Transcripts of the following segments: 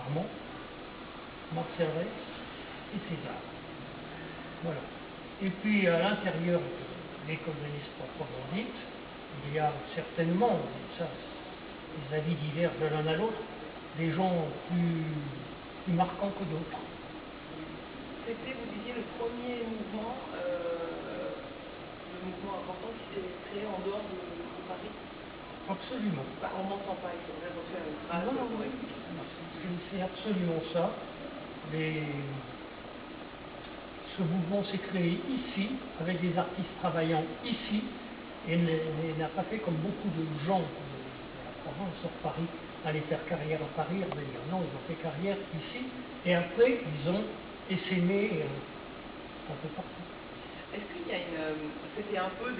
Armand, Marcel Rex et César. Voilà. Et puis à l'intérieur de l'école de Nice proprement dite, il y a certainement, et ça, les avis divergent de l'un à l'autre, des gens plus marquants que d'autres. C'était, vous disiez, le premier mouvement, le mouvement important qui s'est créé en dehors de Paris. Absolument. Bah, on m'entend pas, il faudrait refaire une phrase. C'est absolument ça. Ce mouvement s'est créé ici, avec des artistes travaillant ici, et n'a pas fait comme beaucoup de gens de la province sur Paris, aller faire carrière à Paris, revenir. Non, ils ont fait carrière ici, et après, ils ont essaimé un peu partout. Est-ce qu'il y a c'était un peu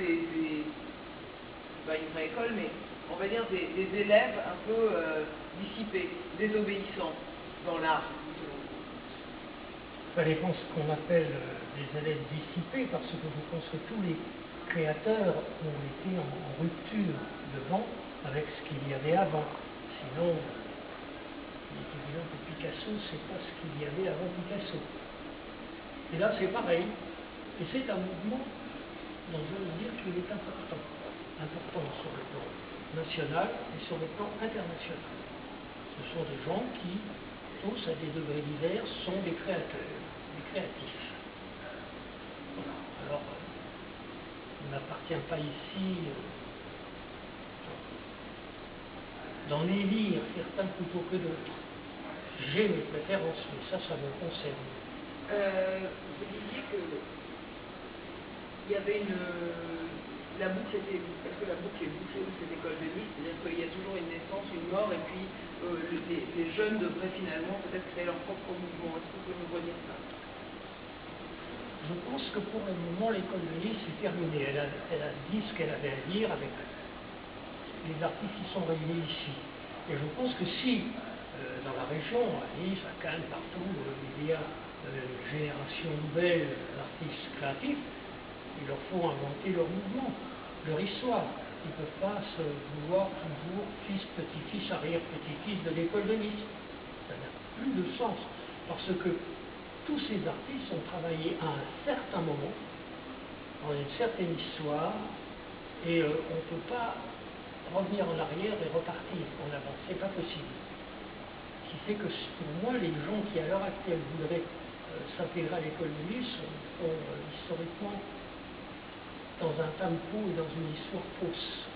pas une vraie école, mais on va dire des élèves un peu dissipés, désobéissants dans l'art? Ça dépend ce qu'on appelle des élèves dissipés, parce que je pense que tous les créateurs ont été en rupture devant avec ce qu'il y avait avant. Sinon, il est évident que Picasso, c'est pas ce qu'il y avait avant Picasso. Et là, c'est pareil. Et c'est un mouvement dont je veux dire qu'il est important. Important sur le plan national et sur le plan international. Ce sont des gens qui, tous à des degrés divers, sont des créateurs, des créatifs. Voilà. Alors, il ne m'appartient pas ici d'en élire certains plutôt que d'autres. J'ai mes préférences, mais ça me concerne. Vous disiez que il y avait la boucle était, est-ce que la boucle est bouclée de cette école de Nice? C'est-à-dire qu'il y a toujours une naissance, une mort, et puis les jeunes devraient finalement peut-être créer leur propre mouvement. Est-ce que vous pouvez nous redire ça? Je pense que pour le moment, l'école de Nice est terminée. Elle a dit ce qu'elle avait à dire avec les artistes qui sont réunis ici. Et je pense que si, dans la région, à Nice, à Cannes, partout, il y a une génération nouvelle d'artistes créatifs, il leur faut inventer leur mouvement, leur histoire. Ils ne peuvent pas se vouloir toujours fils, petit-fils, arrière-petit-fils de l'école de Nice. Ça n'a plus de sens, parce que tous ces artistes ont travaillé à un certain moment, dans une certaine histoire, et on ne peut pas revenir en arrière et repartir en avant. C'est pas possible. Ce qui fait que pour moi, les gens qui à l'heure actuelle voudraient s'intégrer à l'école de Nice sont historiquement dans un tempo et dans une histoire fausse.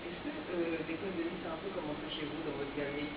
Est-ce que l'école de Nice a un peu commencé chez vous dans votre galerie?